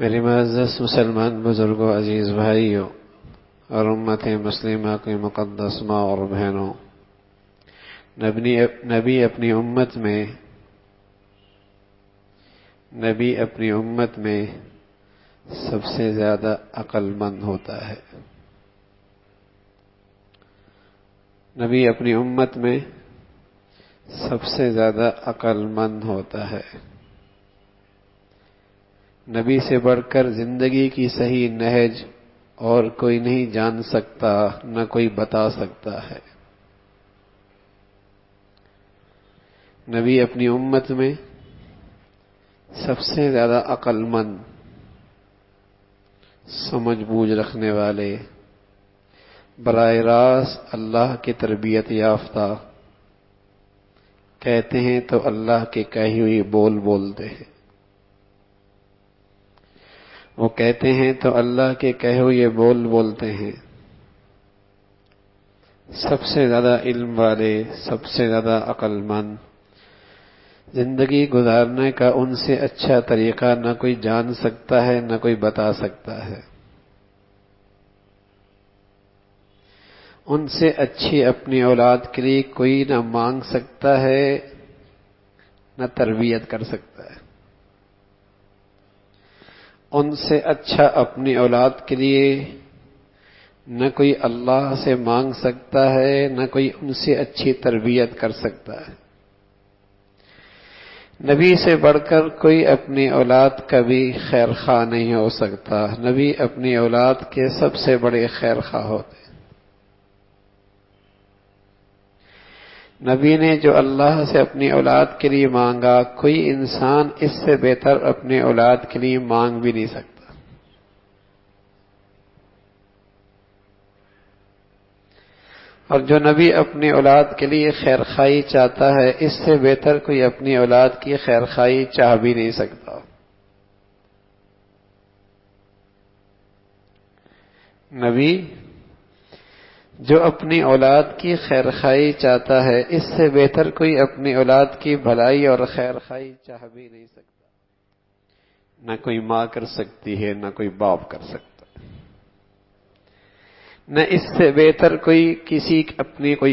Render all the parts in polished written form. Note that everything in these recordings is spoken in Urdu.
میری معزز مسلمان بزرگوں، عزیز بھائیوں اور امت مسلمہ کی مقدس ماں اور بہنوں، نبی اپنی امت میں سب سے زیادہ عقل مند ہوتا ہے۔ نبی اپنی امت میں سب سے زیادہ عقل مند ہوتا ہے۔ نبی سے بڑھ کر زندگی کی صحیح نہج اور کوئی نہیں جان سکتا، نہ کوئی بتا سکتا ہے۔ نبی اپنی امت میں سب سے زیادہ عقل مند، سمجھ بوجھ رکھنے والے، براہ راست اللہ کی تربیت یافتہ، کہتے ہیں تو اللہ کے کہی ہوئی بول بولتے ہیں۔ وہ کہتے ہیں تو اللہ کے کہے ہوئے بول بولتے ہیں۔ سب سے زیادہ علم والے، سب سے زیادہ عقل مند، زندگی گزارنے کا ان سے اچھا طریقہ نہ کوئی جان سکتا ہے، نہ کوئی بتا سکتا ہے۔ ان سے اچھی اپنی اولاد کے لیے کوئی نہ مانگ سکتا ہے، نہ تربیت کر سکتا ہے۔ ان سے اچھا اپنی اولاد کے لیے نہ کوئی اللہ سے مانگ سکتا ہے، نہ کوئی ان سے اچھی تربیت کر سکتا ہے۔ نبی سے بڑھ کر کوئی اپنی اولاد کا بھی خیر خواہ نہیں ہو سکتا۔ نبی اپنی اولاد کے سب سے بڑے خیر خواہ ہوتے۔ نبی نے جو اللہ سے اپنی اولاد کے لیے مانگا، کوئی انسان اس سے بہتر اپنے اولاد کے لیے مانگ بھی نہیں سکتا۔ اور جو نبی اپنی اولاد کے لیے خیر خواہی چاہتا ہے، اس سے بہتر کوئی اپنی اولاد کی خیر خواہی چاہ بھی نہیں سکتا۔ نبی جو اپنی اولاد کی خیر خواہی چاہتا ہے، اس سے بہتر کوئی اپنی اولاد کی بھلائی اور خیر خواہی چاہ بھی نہیں سکتا۔ نہ کوئی ماں کر سکتی ہے، نہ کوئی باپ کر سکتا، نہ اس سے بہتر کوئی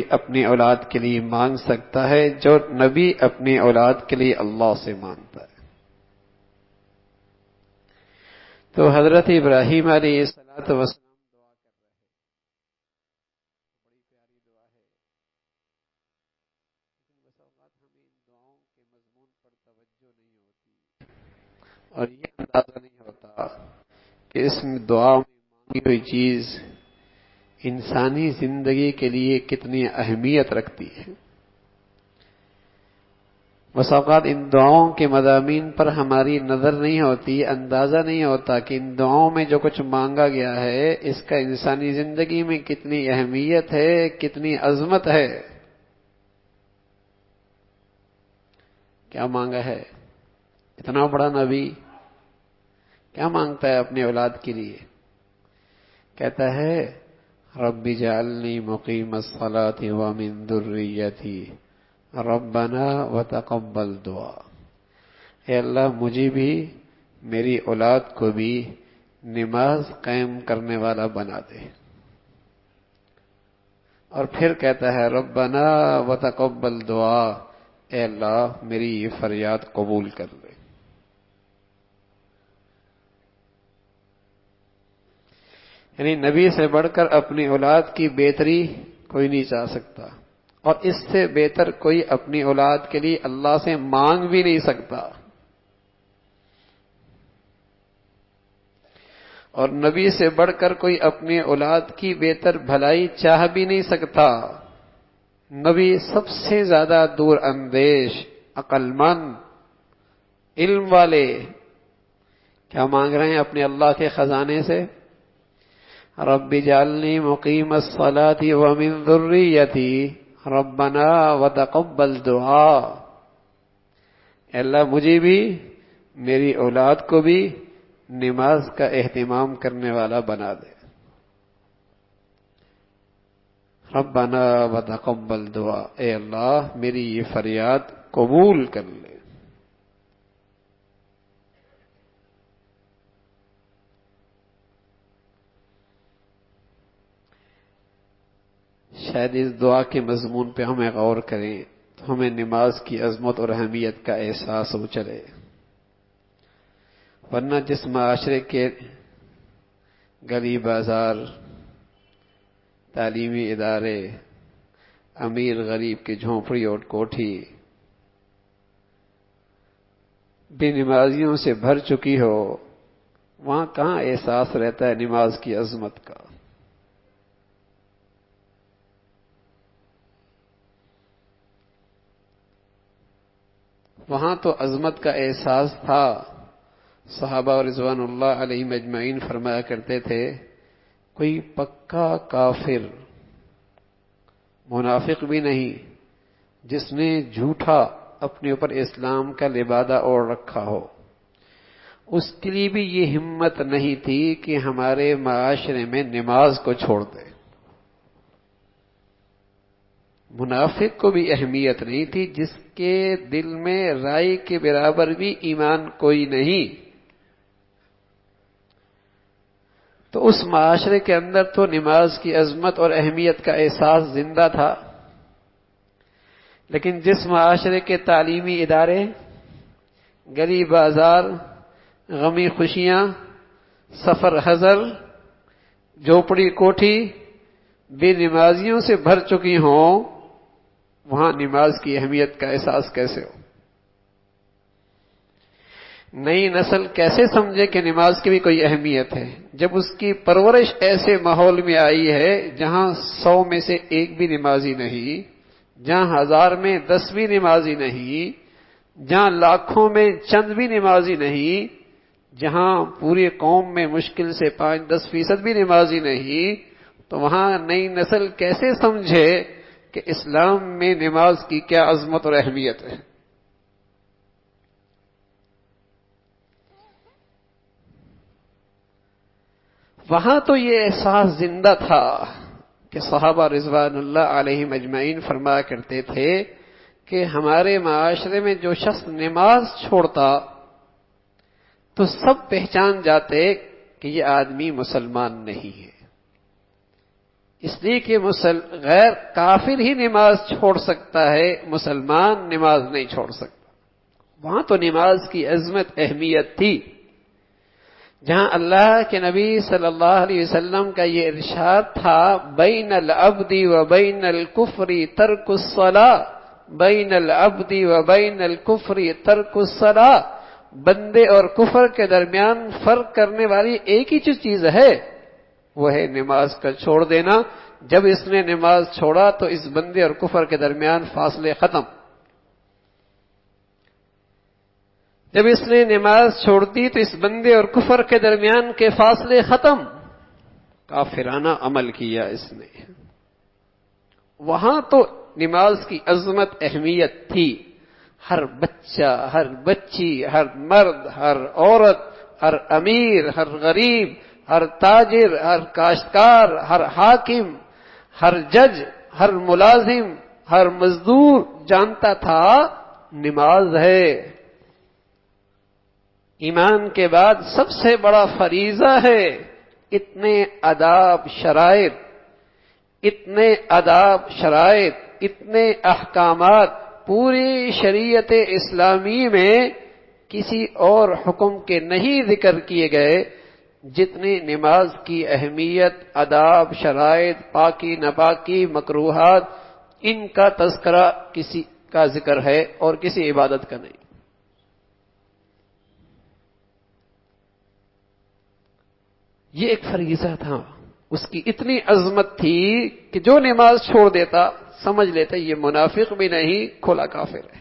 اپنی اولاد کے لیے مانگ سکتا ہے جو نبی اپنی اولاد کے لیے اللہ سے مانگتا ہے۔ تو حضرت ابراہیم علیہ الصلوۃ والسلام دعا کر رہے ہیں، بڑی پیاری دعا ہے، لیکن بس اوقات ہمیں ان دعاؤں کے مضمون پر توجہ نہیں ہوتی اور یہ اندازہ نہیں ہوتا کہ اس میں دعا میں مانگی ہوئی چیز انسانی زندگی کے لیے کتنی اہمیت رکھتی ہے۔ بس اوقات ان دعاؤں کے مضامین پر ہماری نظر نہیں ہوتی، اندازہ نہیں ہوتا کہ ان دعاؤں میں جو کچھ مانگا گیا ہے، اس کا انسانی زندگی میں کتنی اہمیت ہے، کتنی عظمت ہے۔ کیا مانگا ہے؟ اتنا بڑا نبی کیا مانگتا ہے اپنی اولاد کے لیے؟ کہتا ہے رب اجعلنی مقیم الصلاۃ ومن ذریتی ربنا وتقبل دعا۔ اے اللہ مجھے بھی، میری اولاد کو بھی نماز قائم کرنے والا بنا دے۔ اور پھر کہتا ہے ربنا وتقبل دعا، اے اللہ میری یہ فریاد قبول کر لے۔ یعنی نبی سے بڑھ کر اپنی اولاد کی بہتری کوئی نہیں چاہ سکتا، اور اس سے بہتر کوئی اپنی اولاد کے لیے اللہ سے مانگ بھی نہیں سکتا۔ اور نبی سے بڑھ کر کوئی اپنی اولاد کی بہتر بھلائی چاہ بھی نہیں سکتا۔ نبی سب سے زیادہ دور اندیش، عقل مند، علم والے کیا مانگ رہے ہیں اپنے اللہ کے خزانے سے؟ رب اجعلنی مقیم الصلاۃ ومن ذریتی ربنا وتقبل دعا۔ اے اللہ مجھے بھی، میری اولاد کو بھی نماز کا اہتمام کرنے والا بنا دے۔ ربنا وتقبل دعا، اے اللہ میری یہ فریاد قبول کر لے۔ شاید اس دعا کے مضمون پہ ہمیں غور کریں تو ہمیں نماز کی عظمت اور اہمیت کا احساس ہو چلے، ورنہ جس معاشرے کے گلی بازار، تعلیمی ادارے، امیر غریب کی جھونپڑی اور کوٹھی بے نمازیوں سے بھر چکی ہو، وہاں کہاں احساس رہتا ہے نماز کی عظمت کا؟ وہاں تو عظمت کا احساس تھا۔ صحابہ رضوان اللہ علیہم اجمعین فرمایا کرتے تھے، کوئی پکا کافر، منافق بھی نہیں، جس نے جھوٹا اپنے اوپر اسلام کا لبادہ اوڑھ رکھا ہو، اس کے لیے بھی یہ ہمت نہیں تھی کہ ہمارے معاشرے میں نماز کو چھوڑ دے۔ منافق کو بھی اہمیت نہیں تھی، جس کے دل میں رائی کے برابر بھی ایمان کوئی نہیں، تو اس معاشرے کے اندر تو نماز کی عظمت اور اہمیت کا احساس زندہ تھا۔ لیکن جس معاشرے کے تعلیمی ادارے، گلی بازار، غمی خوشیاں، سفر حضر، جھوپڑی کوٹھی بے نمازیوں سے بھر چکی ہوں، وہاں نماز کی اہمیت کا احساس کیسے ہو؟ نئی نسل کیسے سمجھے کہ نماز کی بھی کوئی اہمیت ہے، جب اس کی پرورش ایسے ماحول میں آئی ہے جہاں 100 میں سے ایک بھی نمازی نہیں، جہاں 1000 میں 10 بھی نمازی نہیں، جہاں لاکھوں میں چند بھی نمازی نہیں، جہاں پوری قوم میں مشکل سے 5-10% بھی نمازی نہیں، تو وہاں نئی نسل کیسے سمجھے کہ اسلام میں نماز کی کیا عظمت اور اہمیت ہے؟ وہاں تو یہ احساس زندہ تھا کہ صحابہ رضوان اللہ علیہم اجمعین فرمایا کرتے تھے کہ ہمارے معاشرے میں جو شخص نماز چھوڑتا تو سب پہچان جاتے کہ یہ آدمی مسلمان نہیں ہے، اس لیے کہ غیر کافر ہی نماز چھوڑ سکتا ہے، مسلمان نماز نہیں چھوڑ سکتا۔ وہاں تو نماز کی عظمت اہمیت تھی، جہاں اللہ کے نبی صلی اللہ علیہ وسلم کا یہ ارشاد تھا، بین العبد و بین الکفر ترک الصلاۃ، بین العبد و بین الکفر ترک الصلاۃ، بندے اور کفر کے درمیان فرق کرنے والی ایک ہی چیز ہے، وہ ہے نماز کا چھوڑ دینا۔ جب اس نے نماز چھوڑا تو اس بندے اور کفر کے درمیان فاصلے ختم۔ جب اس نے نماز چھوڑ دی تو اس بندے اور کفر کے درمیان کے فاصلے ختم۔ کافرانہ عمل کیا اس نے۔ وہاں تو نماز کی عظمت اہمیت تھی، ہر بچہ، ہر بچی، ہر مرد، ہر عورت، ہر امیر، ہر غریب، ہر تاجر، ہر کاشتکار، ہر حاکم، ہر جج، ہر ملازم، ہر مزدور جانتا تھا نماز ہے ایمان کے بعد سب سے بڑا فریضہ ہے۔ اتنے آداب شرائط، اتنے احکامات پوری شریعت اسلامی میں کسی اور حکم کے نہیں ذکر کیے گئے جتنی نماز کی اہمیت، آداب شرائط، پاکی ناپاکی، مکروہات، ان کا تذکرہ کسی کا ذکر ہے اور کسی عبادت کا نہیں۔ یہ ایک فریضہ تھا، اس کی اتنی عظمت تھی کہ جو نماز چھوڑ دیتا سمجھ لیتا یہ منافق بھی نہیں، کھلا کافر ہے۔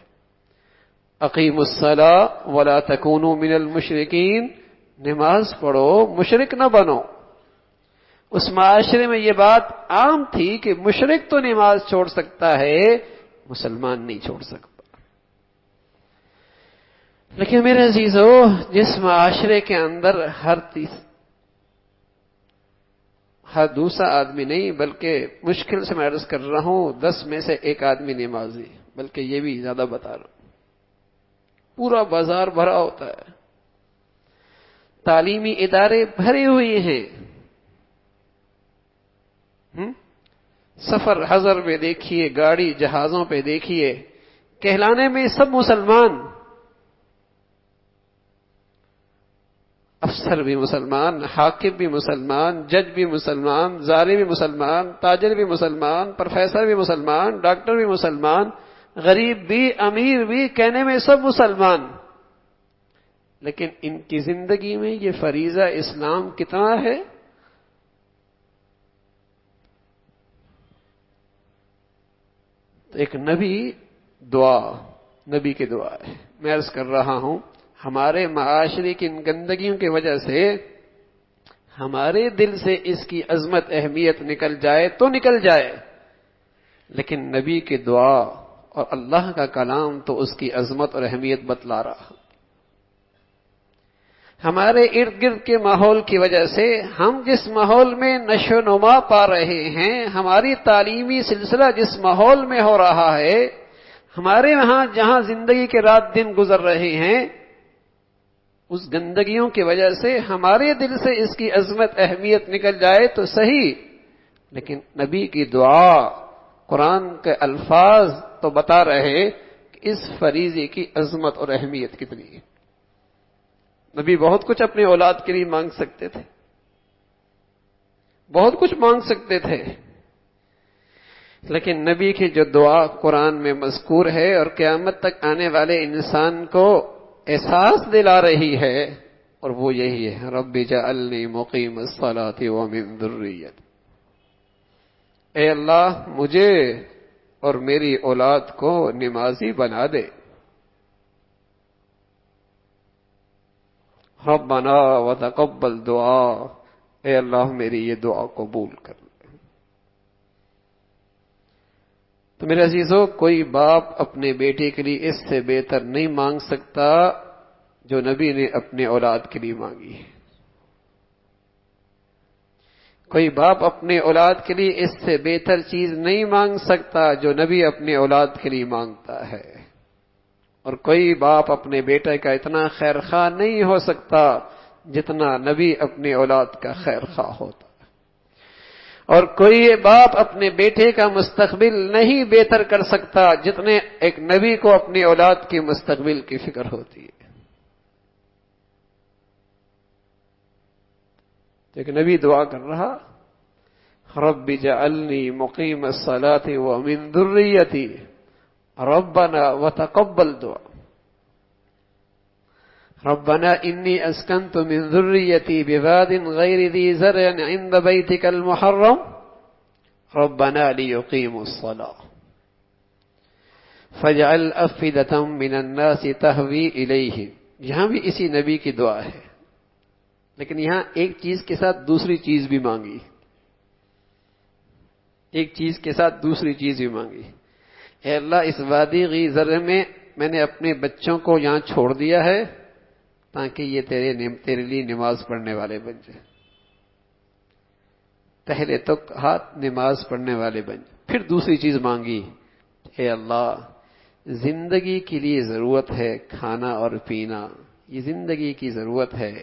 اقیموا الصلاۃ ولا تکونوا من المشرکین، نماز پڑھو، مشرک نہ بنو۔ اس معاشرے میں یہ بات عام تھی کہ مشرک تو نماز چھوڑ سکتا ہے، مسلمان نہیں چھوڑ سکتا۔ لیکن میرے عزیزو، جس معاشرے کے اندر ہر دوسرا آدمی نہیں، بلکہ مشکل سے میں عرض کر رہا ہوں 10 میں سے 1 آدمی نمازی، بلکہ یہ بھی زیادہ بتا رہا ہوں، پورا بازار بھرا ہوتا ہے، تعلیمی ادارے بھرے ہوئے ہیں، سفر حضر میں دیکھیے، گاڑی جہازوں پہ دیکھیے، کہلانے میں سب مسلمان، افسر بھی مسلمان، حاکم بھی مسلمان، جج بھی مسلمان، زاری بھی مسلمان، تاجر بھی مسلمان، پروفیسر بھی مسلمان، ڈاکٹر بھی مسلمان، غریب بھی، امیر بھی، کہنے میں سب مسلمان، لیکن ان کی زندگی میں یہ فریضہ اسلام کتنا ہے؟ تو ایک نبی کی دعا ہے. میں عرض کر رہا ہوں ہمارے معاشرے کی ان گندگیوں کی وجہ سے ہمارے دل سے اس کی عظمت اہمیت نکل جائے تو نکل جائے، لیکن نبی کی دعا اور اللہ کا کلام تو اس کی عظمت اور اہمیت بتلا رہا. ہمارے ارد گرد کے ماحول کی وجہ سے ہم جس ماحول میں نشو و نما پا رہے ہیں، ہماری تعلیمی سلسلہ جس ماحول میں ہو رہا ہے، ہمارے یہاں جہاں زندگی کے رات دن گزر رہے ہیں، اس گندگیوں کی وجہ سے ہمارے دل سے اس کی عظمت اہمیت نکل جائے تو صحیح، لیکن نبی کی دعا، قرآن کے الفاظ تو بتا رہے کہ اس فریضے کی عظمت اور اہمیت کتنی ہے. نبی بہت کچھ اپنی اولاد کے لیے مانگ سکتے تھے، بہت کچھ مانگ سکتے تھے، لیکن نبی کی جو دعا قرآن میں مذکور ہے اور قیامت تک آنے والے انسان کو احساس دلا رہی ہے، اور وہ یہی ہے، رب اجعلنی مقیم الصلاۃ ومن ذریتی، اے اللہ مجھے اور میری اولاد کو نمازی بنا دے. ربنا وتقبل دعا، اے اللہ میری یہ دعا قبول کر لے. تو میرے عزیزو، کوئی باپ اپنے بیٹے کے لیے اس سے بہتر نہیں مانگ سکتا جو نبی نے اپنے اولاد کے لیے مانگی ہے. کوئی باپ اپنے اولاد کے لیے اس سے بہتر چیز نہیں مانگ سکتا جو نبی اپنے اولاد کے لیے مانگتا ہے. اور کوئی باپ اپنے بیٹے کا اتنا خیر خواہ نہیں ہو سکتا جتنا نبی اپنے اولاد کا خیر خواہ ہوتا. اور کوئی باپ اپنے بیٹے کا مستقبل نہیں بہتر کر سکتا جتنے ایک نبی کو اپنی اولاد کے مستقبل کی فکر ہوتی ہے. ایک نبی دعا کر رہا، رب اجعلنی مقیم الصلاۃ ومن ذریتی ربنا وتقبل دعا. ربنا انی اسکنت من ذریتی بواد غیر ذی زرع عند بیتک المحرم ربنا لیقیموا الصلاۃ فاجعل افئدۃ من الناس تہوی الیہم. یہاں بھی اسی نبی کی دعا ہے، لیکن یہاں ایک چیز کے ساتھ دوسری چیز بھی مانگی، ایک چیز کے ساتھ دوسری چیز بھی مانگی. اے اللہ اس وادی غی زرع میں میں نے اپنے بچوں کو یہاں چھوڑ دیا ہے تاکہ یہ تیرے لیے نماز پڑھنے والے بن جائیں. پہلے تو ہاتھ نماز پڑھنے والے بن جائیں. پھر دوسری چیز مانگی، اے اللہ زندگی کے لیے ضرورت ہے کھانا اور پینا، یہ زندگی کی ضرورت ہے.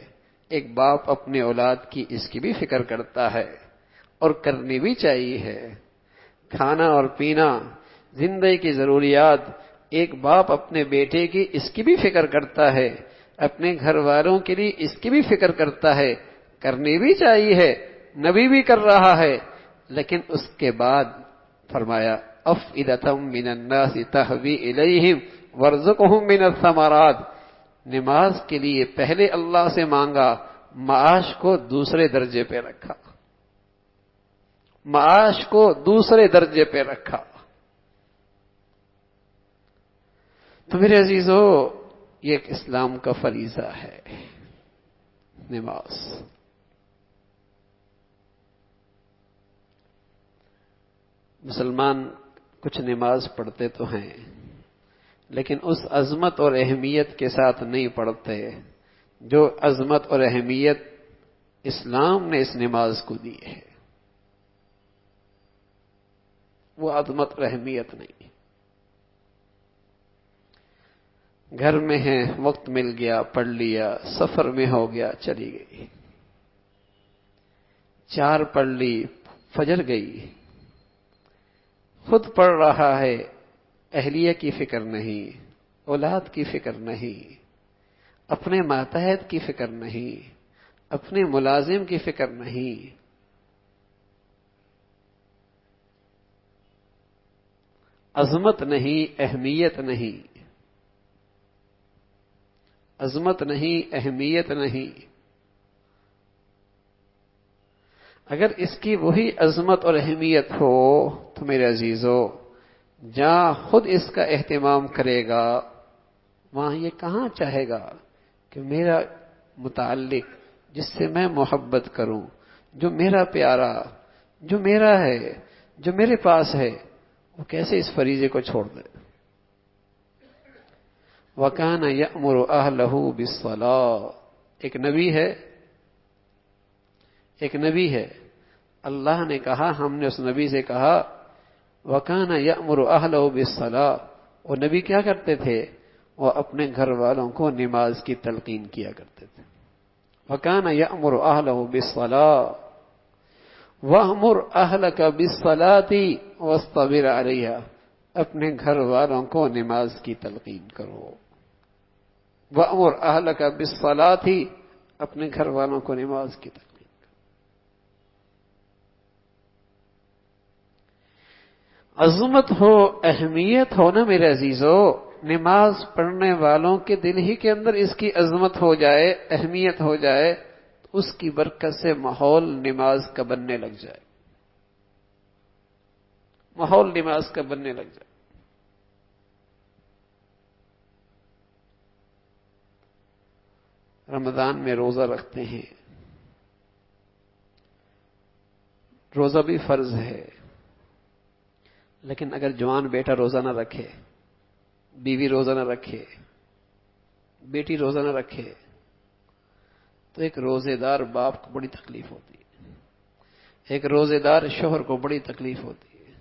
ایک باپ اپنے اولاد کی اس کی بھی فکر کرتا ہے اور کرنی بھی چاہیے ہے. کھانا اور پینا، زندگی کی ضروریات، ایک باپ اپنے بیٹے کی اس کی بھی فکر کرتا ہے، اپنے گھر والوں کے لیے اس کی بھی فکر کرتا ہے، کرنی بھی چاہیے ہے. نبی بھی کر رہا ہے، لیکن اس کے بعد فرمایا افئدۃ من الناس تہوی الیہم وارزقہم من الثمرات. نماز کے لیے پہلے اللہ سے مانگا، معاش کو دوسرے درجے پہ رکھا، معاش کو دوسرے درجے پہ رکھا. تو میرے عزیزو، یہ ایک اسلام کا فریضہ ہے نماز. مسلمان کچھ نماز پڑھتے تو ہیں، لیکن اس عظمت اور اہمیت کے ساتھ نہیں پڑھتے جو عظمت اور اہمیت اسلام نے اس نماز کو دی ہے. وہ عظمت اور اہمیت نہیں. گھر میں ہے، وقت مل گیا پڑھ لیا، سفر میں ہو گیا چلی گئی، 4 پڑھ لی، فجر گئی، خود پڑھ رہا ہے، اہلیہ کی فکر نہیں، اولاد کی فکر نہیں، اپنے ماتحت کی فکر نہیں، اپنے ملازم کی فکر نہیں، عظمت نہیں، اہمیت نہیں، عظمت نہیں، اہمیت نہیں۔ اگر اس کی وہی عظمت اور اہمیت ہو تو میرے عزیزو، جہاں خود اس کا اہتمام کرے گا وہاں یہ کہاں چاہے گا کہ میرا متعلق جس سے میں محبت کروں، جو میرا پیارا، جو میرا ہے، جو میرے پاس ہے، وہ کیسے اس فریضے کو چھوڑ دے۔ وَكَانَ يَأْمُرُ أَهْلَهُ بِالصَّلَاةِ، ایک نبی ہے، اللہ نے کہا، ہم نے اس نبی سے کہا وَكَانَ يَأْمُرُ أَهْلَهُ بِالصَّلَاةِ، وہ نبی کیا کرتے تھے؟ وہ اپنے گھر والوں کو نماز کی تلقین کیا کرتے تھے۔ وَكَانَ يَأْمُرُ أَهْلَهُ بِالصَّلَاةِ وَأْمُرْ أَهْلَكَ بِالصَّلَاةِ وَاصْطَبِرْ عَلَيْهَا، اپنے گھر والوں کو نماز کی تلقین کرو۔ وَأْمُرْ أَهْلَكَ بِالصَّلَاةِ، اپنے گھر والوں کو نماز کی تلقین کرو۔ عظمت ہو، اہمیت ہو نا میرے عزیزو، نماز پڑھنے والوں کے دل ہی کے اندر اس کی عظمت ہو جائے، اہمیت ہو جائے، اس کی برکت سے ماحول نماز کا بننے لگ جائے، ماحول نماز کا بننے لگ جائے۔ رمضان میں روزہ رکھتے ہیں، روزہ بھی فرض ہے، لیکن اگر جوان بیٹا روزہ نہ رکھے، بیوی روزہ نہ رکھے، بیٹی روزہ نہ رکھے، تو ایک روزے دار باپ کو بڑی تکلیف ہوتی ہے، ایک روزے دار شوہر کو بڑی تکلیف ہوتی ہے،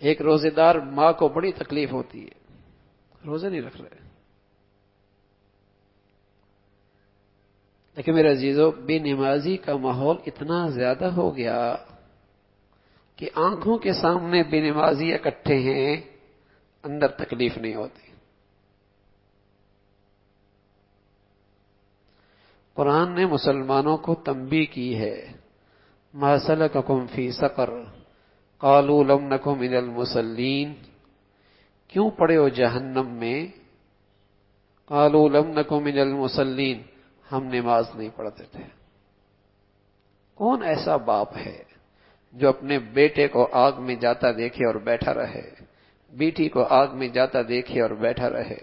ایک روزے دار ماں کو بڑی تکلیف ہوتی ہے، روزے نہیں رکھ رہے۔ لیکن میرے عزیزو، بے نمازی کا ماحول اتنا زیادہ ہو گیا کہ آنکھوں کے سامنے بے نمازی اکٹھے ہیں، اندر تکلیف نہیں ہوتی۔ قرآن نے مسلمانوں کو تنبیہ کی ہے، ما سلککم فی سقر قالوا لم نک من المصلین، کیوں پڑے ہو جہنم میں؟ قالوا لم نک من المصلین، ہم نماز نہیں پڑھتے تھے۔ کون ایسا باپ ہے جو اپنے بیٹے کو آگ میں جاتا دیکھے اور بیٹھا رہے، بیٹی کو آگ میں جاتا دیکھے اور بیٹھا رہے،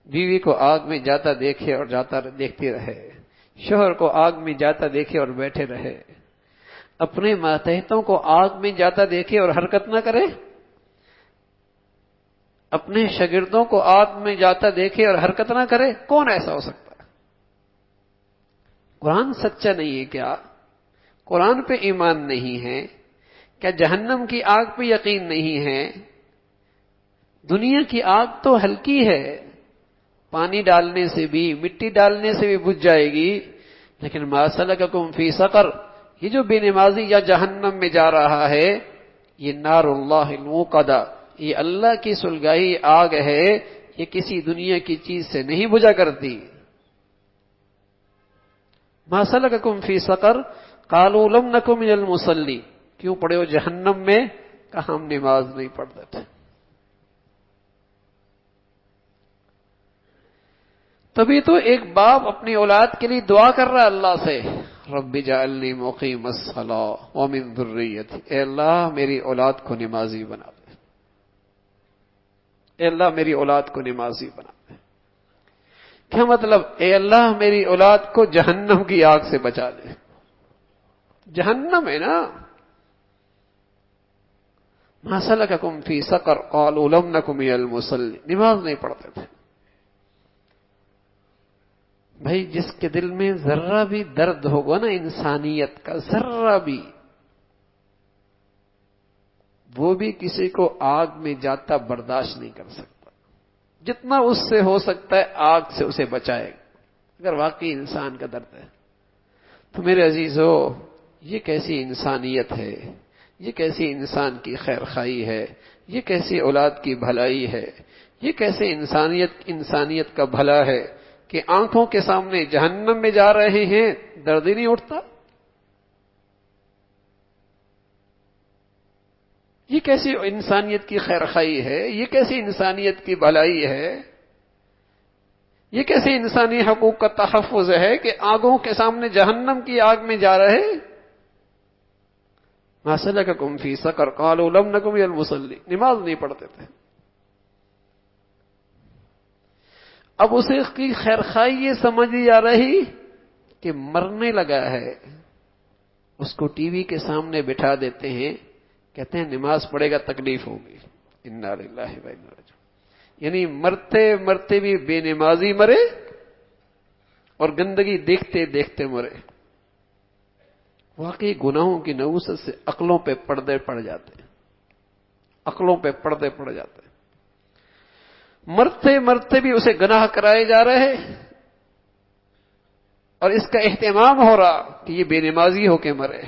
بیوی کو آگ میں جاتا دیکھے اور دیکھتی رہے، شوہر کو آگ میں جاتا دیکھے اور بیٹھے رہے، اپنے ماتحتوں کو آگ میں جاتا دیکھے اور حرکت نہ کرے، اپنے شاگردوں کو آگ میں جاتا دیکھے اور حرکت نہ کرے؟ کون ایسا ہو سکتا ہے؟ قرآن سچا نہیں ہے کیا؟ قرآن پہ ایمان نہیں ہے کیا؟ جہنم کی آگ پہ یقین نہیں ہے؟ دنیا کی آگ تو ہلکی ہے، پانی ڈالنے سے بھی، مٹی ڈالنے سے بھی بجھ جائے گی، لیکن ما سلککم فی سقر، یہ جو بے نمازی یا جہنم میں جا رہا ہے، یہ نار اللہ الموقدہ، یہ اللہ کی سلگائی آگ ہے، یہ کسی دنیا کی چیز سے نہیں بجھا کرتی۔ ما سلککم فی سقر قالوا لم نک من المصلین، کیوں پڑے ہو جہنم میں؟ کہا ہم نماز نہیں پڑھتے تھے۔ تبھی تو ایک باپ اپنی اولاد کے لیے دعا کر رہا ہے اللہ سے، رب اجعلنی مقیم الصلاۃ ومن ذریتی، اے اللہ میری اولاد کو نمازی بنا دے، اے اللہ میری اولاد کو نمازی بنا دے۔ کیا مطلب؟ اے اللہ میری اولاد کو جہنم کی آگ سے بچا دے۔ جہنم ہے نا۔ ما سلککم فی سقر قالوا لم نک من المصلین، نماز نہیں پڑھتے تھے۔ بھائی جس کے دل میں ذرہ بھی درد ہوگا نا انسانیت کا، ذرہ بھی، وہ بھی کسی کو آگ میں جاتا برداشت نہیں کر سکتا، جتنا اس سے ہو سکتا ہے آگ سے اسے بچائے گا، اگر واقعی انسان کا درد ہے۔ تو میرے عزیزو، یہ کیسی انسانیت ہے، یہ کیسی انسان کی خیر خواہی ہے، یہ کیسی اولاد کی بھلائی ہے، یہ کیسے انسانیت کا بھلا ہے کہ آنکھوں کے سامنے جہنم میں جا رہے ہیں، درد ہی نہیں اٹھتا؟ یہ کیسی انسانیت کی خیر خواہی ہے، یہ کیسی انسانیت کی بھلائی ہے، یہ کیسے انسانی حقوق کا تحفظ ہے کہ آنکھوں کے سامنے جہنم کی آگ میں جا رہے؟ ما سلککم فی سقر قالوا لم نک من المصلین، نماز نہیں پڑھتے تھے۔ اب اسے کی خیر خواہی یہ سمجھ لی جا رہی کہ مرنے لگا ہے، اس کو ٹی وی کے سامنے بٹھا دیتے ہیں، کہتے ہیں نماز پڑھے گا تکلیف ہوگی۔ انا للہ و انا الیہ راجعون، یعنی مرتے مرتے بھی بے نمازی مرے اور گندگی دیکھتے دیکھتے مرے۔ واقعی گناہوں کی نحوست سے عقلوں پہ پردے پڑ جاتے ہیں، عقلوں پہ پردے پڑ جاتے ہیں۔ مرتے مرتے بھی اسے گناہ کرائے جا رہے اور اس کا اہتمام ہو رہا کہ یہ بے نمازی ہو کے مرے۔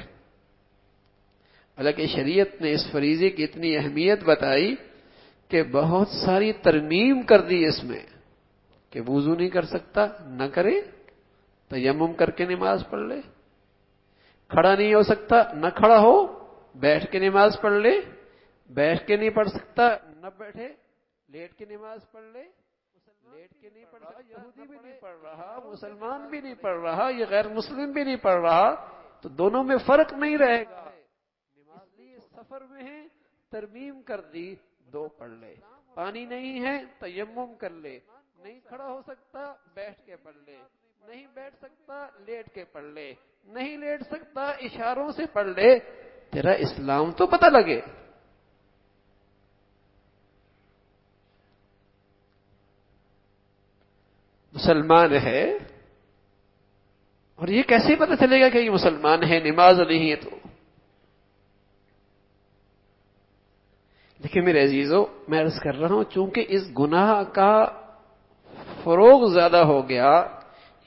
حالانکہ شریعت نے اس فریضے کی اتنی اہمیت بتائی کہ بہت ساری ترمیم کر دی اس میں کہ وضو نہیں کر سکتا نہ کرے، تیمم کر کے نماز پڑھ لے، کھڑا نہیں ہو سکتا نہ کھڑا ہو، بیٹھ کے نماز پڑھ لے، بیٹھ کے نہیں پڑھ سکتا نہ بیٹھے، لیٹ کے نماز پڑھ لے، لیٹ کے نہیں پڑھ سکتا، یہودی بھی نہیں پڑھ رہا، مسلمان بھی نہیں پڑھ رہا، یہ غیر مسلم بھی نہیں پڑھ رہا، تو دونوں میں فرق نہیں رہے گا۔ اس لیے سفر میں ہے ترمیم کر دی، دو پڑھ لے، پانی نہیں ہے تیمم کر لے، نہیں کھڑا ہو سکتا بیٹھ کے پڑھ لے، نہیں بیٹھ سکتا لیٹ کے پڑھ لے، نہیں لیٹ سکتا اشاروں سے پڑھ لے، تیرا اسلام تو پتہ لگے۔ مسلمان ہے اور یہ کیسے پتہ چلے گا کہ یہ مسلمان ہے، نماز نہیں ہے تو؟ لیکن میرے عزیزو، میں عرض کر رہا ہوں چونکہ اس گناہ کا فروغ زیادہ ہو گیا،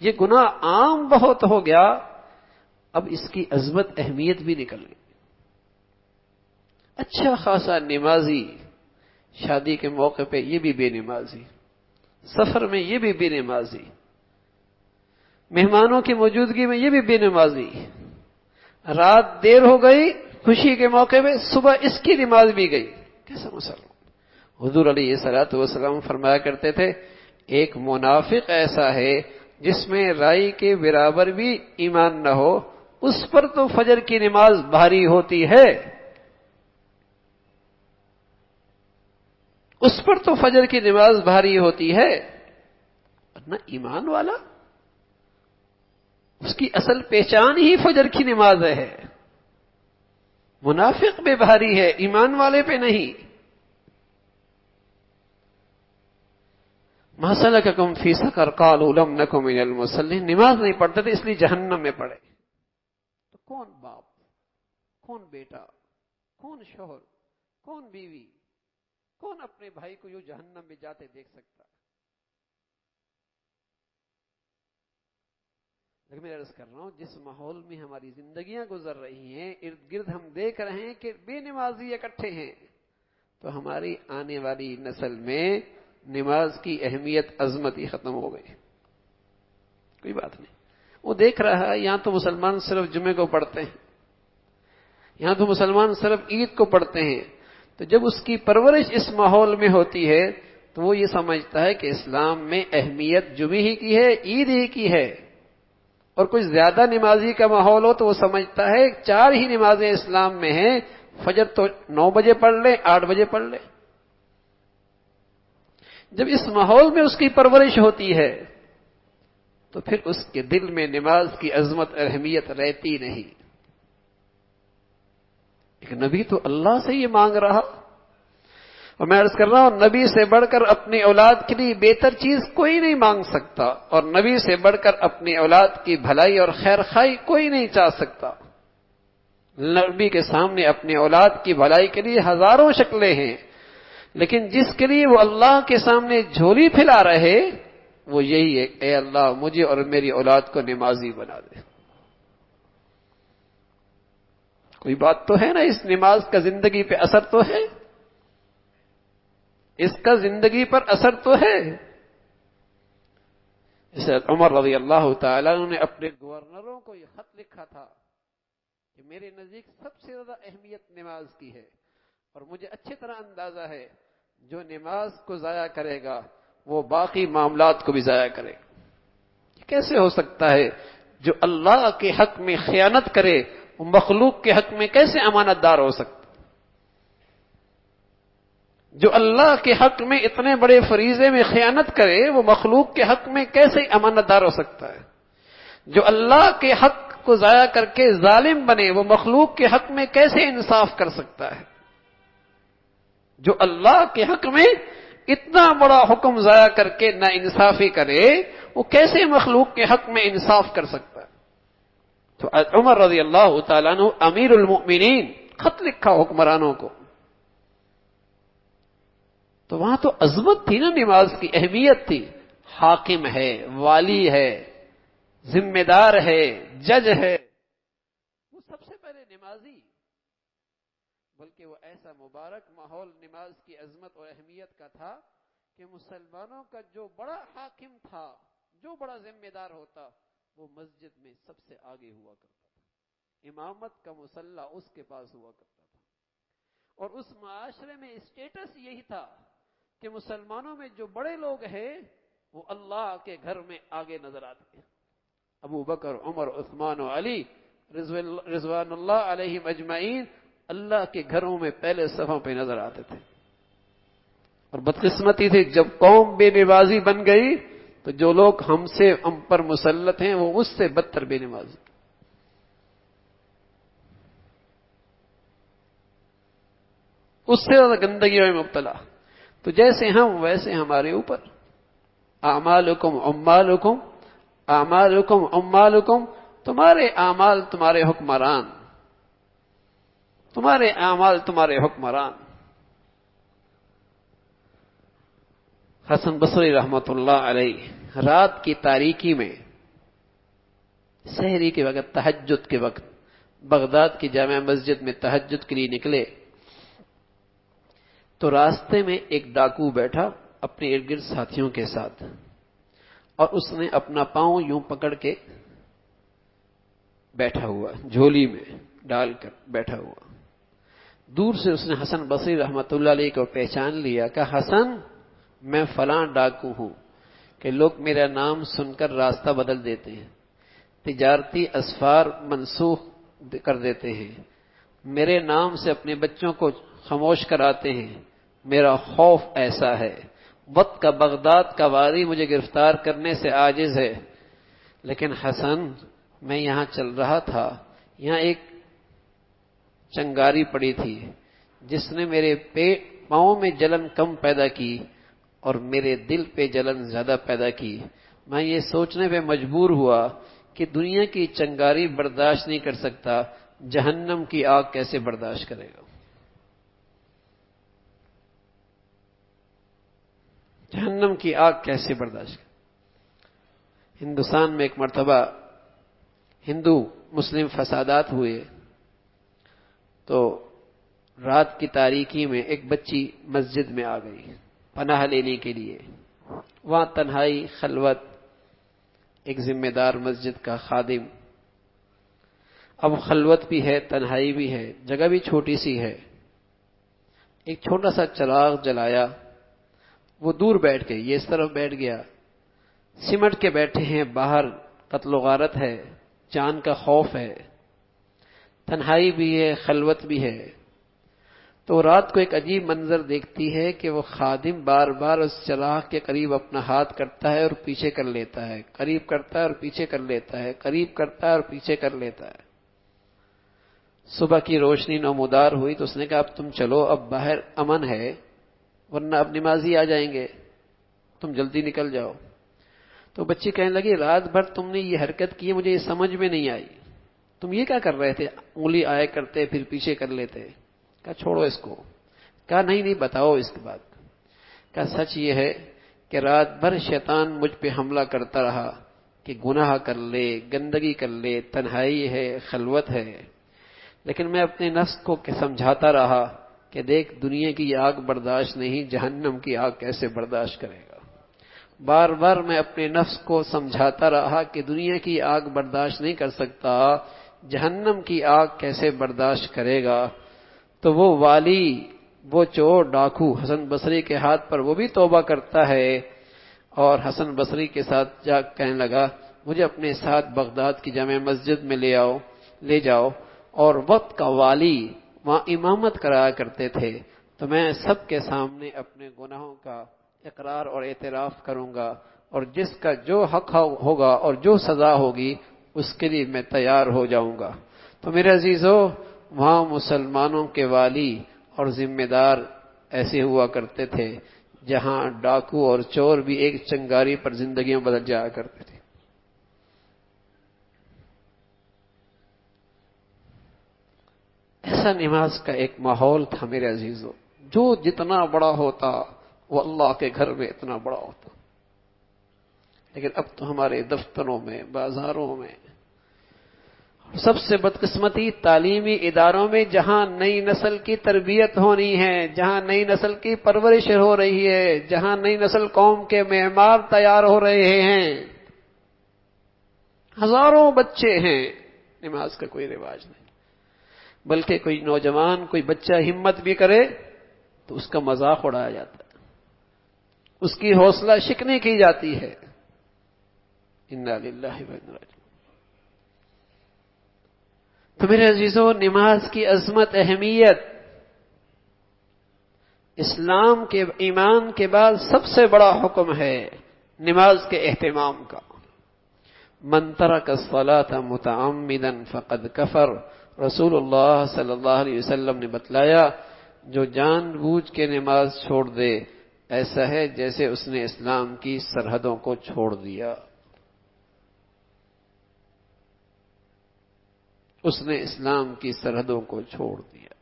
یہ گناہ عام بہت ہو گیا، اب اس کی عظمت اہمیت بھی نکل گئی۔ اچھا خاصا نمازی شادی کے موقع پہ یہ بھی بے نمازی، سفر میں یہ بھی بے نمازی، مہمانوں کی موجودگی میں یہ بھی بے نمازی، رات دیر ہو گئی خوشی کے موقع پہ صبح اس کی نماز بھی گئی، کیسا مسلمان؟ حضور علیہ الصلوۃ والسلام فرمایا کرتے تھے ایک منافق ایسا ہے جس میں رائی کے برابر بھی ایمان نہ ہو، اس پر تو فجر کی نماز بھاری ہوتی ہے، اس پر تو فجر کی نماز بھاری ہوتی ہے، ورنہ ایمان والا اس کی اصل پہچان ہی فجر کی نماز ہے۔ منافق پہ بھاری ہے، ایمان والے پہ نہیں۔ ما سلککم فی سقر قالوا لم نک من المصلین، نماز نہیں پڑھتے تھے اس لیے جہنم میں پڑے۔ تو کون باپ، کون بیٹا، کون شوہر، کون بیوی، کون اپنے بھائی کو یوں جہنم میں جاتے دیکھ سکتا؟ لیکن میں عرض کر رہا ہوں جس ماحول میں ہماری زندگیاں گزر رہی ہیں، ارد گرد ہم دیکھ رہے ہیں کہ بے نمازی اکٹھے ہیں، تو ہماری آنے والی نسل میں نماز کی اہمیت عظمت ہی ختم ہو گئی۔ کوئی بات نہیں، وہ دیکھ رہا ہے یہاں تو مسلمان صرف جمعے کو پڑھتے ہیں، یہاں تو مسلمان صرف عید کو پڑھتے ہیں، تو جب اس کی پرورش اس ماحول میں ہوتی ہے تو وہ یہ سمجھتا ہے کہ اسلام میں اہمیت جمعے ہی کی ہے، عید ہی کی ہے، اور کچھ زیادہ نمازی کا ماحول ہو تو وہ سمجھتا ہے 4 ہی نمازیں اسلام میں ہیں، فجر تو 9 بجے پڑھ لے، 8 بجے پڑھ لے۔ جب اس ماحول میں اس کی پرورش ہوتی ہے تو پھر اس کے دل میں نماز کی عظمت اہمیت رہتی نہیں۔ ایک نبی تو اللہ سے یہ مانگ رہا، اور میں عرض کر رہا ہوں نبی سے بڑھ کر اپنی اولاد کے لیے بہتر چیز کوئی نہیں مانگ سکتا، اور نبی سے بڑھ کر اپنی اولاد کی بھلائی اور خیر خواہی کوئی نہیں چاہ سکتا۔ نبی کے سامنے اپنی اولاد کی بھلائی کے لیے ہزاروں شکلیں ہیں، لیکن جس کے لیے وہ اللہ کے سامنے جھولی پھیلا رہے وہ یہی ہے، اے اللہ مجھے اور میری اولاد کو نمازی بنا دے۔ کوئی بات تو ہے نا، اس نماز کا زندگی پہ اثر تو ہے، اس کا زندگی پر اثر تو ہے۔ جیسے عمر رضی اللہ تعالیٰ عنہ نے اپنے گورنروں کو یہ خط لکھا تھا کہ میرے نزدیک سب سے زیادہ اہمیت نماز کی ہے، اور مجھے اچھی طرح اندازہ ہے جو نماز کو ضائع کرے گا وہ باقی معاملات کو بھی ضائع کرے گا۔ کیسے ہو سکتا ہے جو اللہ کے حق میں خیانت کرے وہ مخلوق کے حق میں کیسے امانت دار ہو سکتا؟ جو اللہ کے حق میں اتنے بڑے فریضے میں خیانت کرے وہ مخلوق کے حق میں کیسے امانت دار ہو سکتا ہے؟ جو اللہ کے حق کو ضائع کر کے ظالم بنے وہ مخلوق کے حق میں کیسے انصاف کر سکتا ہے؟ جو اللہ کے حق میں اتنا بڑا حکم ضائع کر کے نا انصافی کرے وہ کیسے مخلوق کے حق میں انصاف کر سکتا ہے؟ تو عمر رضی اللہ تعالیٰ عنہ امیر المؤمنین، خط لکھا حکمرانوں کو، تو وہاں تو عظمت تھی نا، نماز کی اہمیت تھی۔ حاکم ہے، والی ہے، ذمہ دار ہے، جج ہے، وہ سب سے پہلے نمازی، بلکہ وہ ایسا مبارک ماحول نماز کی عظمت اور اہمیت کا تھا کہ مسلمانوں کا جو بڑا حاکم تھا، جو بڑا ذمہ دار ہوتا، وہ مسجد میں سب سے آگے ہوا کرتا تھا، امامت کا مصلی اس کے پاس ہوا کرتا تھا۔ اور اس معاشرے میں اسٹیٹس یہی تھا کہ مسلمانوں میں جو بڑے لوگ ہیں وہ اللہ کے گھر میں آگے نظر آتے ہیں۔ ابو بکر، عمر، عثمان و علی رضوان اللہ علیہم اجمعین اللہ کے گھروں میں پہلے صفوں پہ نظر آتے تھے۔ اور بدقسمتی تھی جب قوم بے نمازی بن گئی تو جو لوگ ہم پر مسلط ہیں وہ اس سے بدتر بے نمازی، اس سے زیادہ گندگیوں میں مبتلا۔ تو جیسے ہم ویسے ہمارے اوپر، اعمالکم عمالکم، اعمالکم عمالکم، تمہارے اعمال تمہارے حکمران، تمہارے اعمال تمہارے حکمران۔ حسن بصری رحمۃ اللہ علیہ رات کی تاریکی میں سحری کے وقت، تہجد کے وقت بغداد کی جامع مسجد میں تہجد کے لیے نکلے تو راستے میں ایک ڈاکو بیٹھا اپنے ارد گرد ساتھیوں کے ساتھ، اور اس نے اپنا پاؤں یوں پکڑ کے بیٹھا ہوا، جھولی میں ڈال کر بیٹھا ہوا۔ دور سے اس نے حسن بصری رحمۃ اللہ علیہ کو پہچان لیا کہ حسن میں فلاں ڈاکو ہوں، کہ لوگ میرا نام سن کر راستہ بدل دیتے ہیں، تجارتی اسفار منسوخ کر دیتے ہیں، میرے نام سے اپنے بچوں کو خاموش کراتے ہیں، میرا خوف ایسا ہے، وقت کا بغداد کا واری مجھے گرفتار کرنے سے عاجز ہے۔ لیکن حسن، میں یہاں چل رہا تھا، یہاں ایک چنگاری پڑی تھی جس نے میرے پاؤں میں جلن کم پیدا کی اور میرے دل پہ جلن زیادہ پیدا کی۔ میں یہ سوچنے پہ مجبور ہوا کہ دنیا کی چنگاری برداشت نہیں کر سکتا، جہنم کی آگ کیسے برداشت کرے گا؟ جہنم کی آگ کیسے برداشت کرے؟ ہندوستان میں ایک مرتبہ ہندو مسلم فسادات ہوئے تو رات کی تاریکی میں ایک بچی مسجد میں آ گئی پناہ لینے کے لیے۔ وہاں تنہائی، خلوت، ایک ذمہ دار مسجد کا خادم، اب خلوت بھی ہے، تنہائی بھی ہے، جگہ بھی چھوٹی سی ہے، ایک چھوٹا سا چراغ جلایا، وہ دور بیٹھ گئی، یہ اس طرف بیٹھ گیا، سمٹ کے بیٹھے ہیں، باہر قتل و غارت ہے، جان کا خوف ہے، تنہائی بھی ہے، خلوت بھی ہے۔ تو رات کو ایک عجیب منظر دیکھتی ہے کہ وہ خادم بار بار اس چراغ کے قریب اپنا ہاتھ کرتا ہے اور پیچھے کر لیتا ہے، قریب کرتا ہے اور پیچھے کر لیتا ہے، قریب کرتا ہے اور پیچھے کر لیتا ہے۔ صبح کی روشنی نمودار ہوئی تو اس نے کہا اب تم چلو، اب باہر امن ہے، ورنہ اب نمازی آ جائیں گے، تم جلدی نکل جاؤ۔ تو بچی کہنے لگی رات بھر تم نے یہ حرکت کی، مجھے یہ سمجھ میں نہیں آئی، تم یہ کیا کر رہے تھے؟ انگلی آئے کرتے پھر پیچھے کر لیتے۔ کہا چھوڑو اس کو۔ کہا نہیں بتاؤ اس کے بعد۔ کہا سچ یہ ہے کہ رات بھر شیطان مجھ پہ حملہ کرتا رہا کہ گناہ کر لے، گندگی کر لے، تنہائی ہے، خلوت ہے، لیکن میں اپنے نفس کو سمجھاتا رہا کہ دیکھ دنیا کی یہ آگ برداشت نہیں، جہنم کی آگ کیسے برداشت کرے گا۔ بار بار میں اپنے نفس کو سمجھاتا رہا کہ دنیا کی آگ برداشت نہیں کر سکتا، جہنم کی آگ کیسے برداشت کرے گا۔ تو وہ والی، وہ چور ڈاکو حسن بصری کے ہاتھ پر وہ بھی توبہ کرتا ہے، اور حسن بصری کے ساتھ جا کہنے لگا مجھے اپنے ساتھ بغداد کی جامع مسجد میں لے جاؤ، اور وقت کا والی وہاں امامت کرایا کرتے تھے، تو میں سب کے سامنے اپنے گناہوں کا اقرار اور اعتراف کروں گا، اور جس کا جو حق ہوگا اور جو سزا ہوگی اس کے لیے میں تیار ہو جاؤں گا۔ تو میرے عزیزو، وہاں مسلمانوں کے والی اور ذمہ دار ایسے ہوا کرتے تھے جہاں ڈاکو اور چور بھی ایک چنگاری پر زندگیاں بدل جایا کرتے تھے۔ ایسا نماز کا ایک ماحول تھا میرے عزیزو، جو جتنا بڑا ہوتا وہ اللہ کے گھر میں اتنا بڑا ہوتا۔ لیکن اب تو ہمارے دفتروں میں، بازاروں میں، سب سے بدقسمتی تعلیمی اداروں میں جہاں نئی نسل کی تربیت ہونی ہے، جہاں نئی نسل کی پرورش ہو رہی ہے، جہاں نئی نسل قوم کے معمار تیار ہو رہے ہیں، ہزاروں بچے ہیں، نماز کا کوئی رواج نہیں، بلکہ کوئی نوجوان، کوئی بچہ ہمت بھی کرے تو اس کا مذاق اڑایا جاتا ہے، اس کی حوصلہ شکنی کی جاتی ہے۔ انا للہ و انا الیہ۔ تو میرے عزیزو، نماز کی عظمت، اہمیت اسلام کے ایمان کے بعد سب سے بڑا حکم ہے نماز کے اہتمام کا۔ من ترک الصلاة متعمدا فقد کفر، رسول اللہ صلی اللہ علیہ وسلم نے بتلایا جو جان بوجھ کے نماز چھوڑ دے ایسا ہے جیسے اس نے اسلام کی سرحدوں کو چھوڑ دیا، اس نے اسلام کی سرحدوں کو چھوڑ دیا۔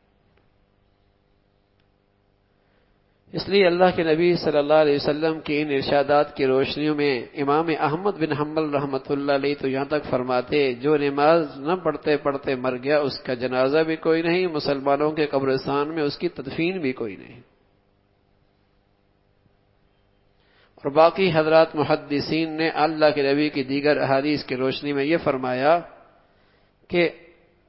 اس لیے اللہ کے نبی صلی اللہ علیہ وسلم کی ان ارشادات کی روشنیوں میں امام احمد بن حنبل رحمۃ اللہ علیہ تو یہاں تک فرماتے جو نماز نہ پڑھتے پڑھتے مر گیا اس کا جنازہ بھی کوئی نہیں، مسلمانوں کے قبرستان میں اس کی تدفین بھی کوئی نہیں۔ اور باقی حضرات محدثین نے اللہ کے نبی کی دیگر احادیث کی روشنی میں یہ فرمایا کہ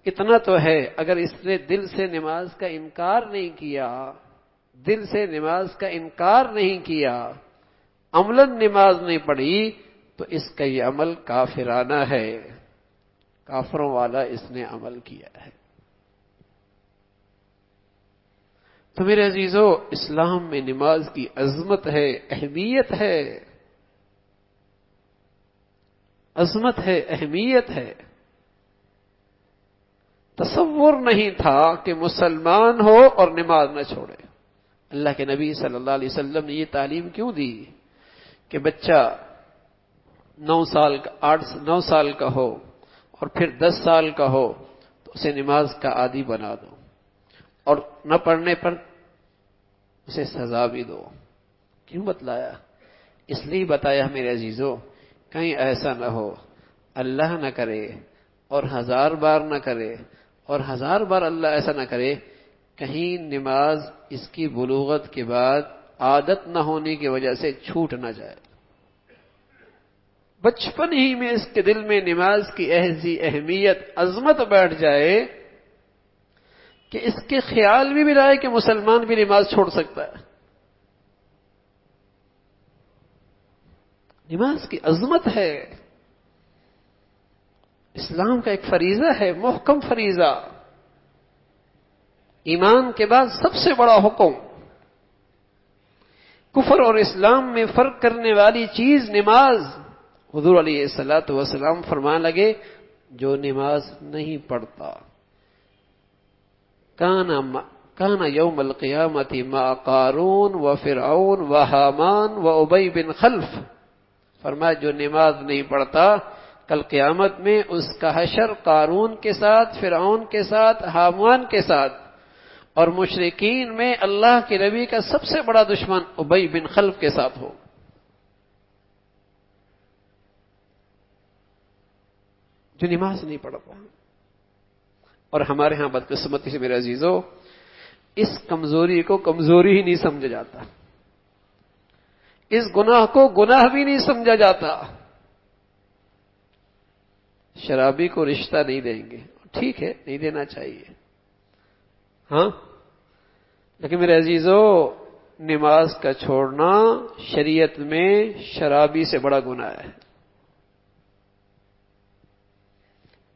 اتنا تو ہے اگر اس نے دل سے نماز کا انکار نہیں کیا، دل سے نماز کا انکار نہیں کیا، عملاً نماز نہیں پڑھی، تو اس کا یہ عمل کافرانہ ہے، کافروں والا اس نے عمل کیا ہے۔ تو میرے عزیزو، اسلام میں نماز کی عظمت ہے، اہمیت ہے، عظمت ہے، اہمیت ہے۔ تصور نہیں تھا کہ مسلمان ہو اور نماز نہ چھوڑے۔ اللہ کے نبی صلی اللہ علیہ وسلم نے یہ تعلیم کیوں دی کہ بچہ 9 سال کا ہو اور پھر 10 سال کا ہو تو اسے نماز کا عادی بنا دو، اور نہ پڑھنے پر اسے سزا بھی دو۔ کیوں بتلایا؟ اس لیے بتایا میرے عزیزو، کہیں ایسا نہ ہو اللہ نہ کرے اور 1000 بار نہ کرے اور 1000 بار اللہ ایسا نہ کرے، کہیں نماز اس کی بلوغت کے بعد عادت نہ ہونے کی وجہ سے چھوٹ نہ جائے، بچپن ہی میں اس کے دل میں نماز کی ایسی اہمیت، عظمت بیٹھ جائے کہ اس کے خیال بھی رہے کہ مسلمان بھی نماز چھوڑ سکتا ہے۔ نماز کی عظمت ہے، اسلام کا ایک فریضہ ہے، محکم فریضہ، ایمان کے بعد سب سے بڑا حکم۔ کفر اور اسلام میں فرق کرنے والی چیز نماز۔ حضور علیہ الصلوۃ والسلام فرمانے لگے جو نماز نہیں پڑھتا کان یوم القیامت مع قارون و فرعون و حامان و ابی بن خلف، فرمایا جو نماز نہیں پڑھتا کل قیامت میں اس کا حشر قارون کے ساتھ، فرعون کے ساتھ، حامان کے ساتھ، اور مشرکین میں اللہ کے نبی کا سب سے بڑا دشمن ابی بن خلف کے ساتھ ہو۔ جو نماز نہیں پڑھتا، اور ہمارے ہاں بدقسمتی سے میرے عزیزو اس کمزوری کو کمزوری ہی نہیں سمجھا جاتا، اس گناہ کو گناہ بھی نہیں سمجھا جاتا۔ شرابی کو رشتہ نہیں دیں گے، ٹھیک ہے نہیں دینا چاہیے، ہاں، لیکن میرے عزیزو نماز کا چھوڑنا شریعت میں شرابی سے بڑا گناہ ہے۔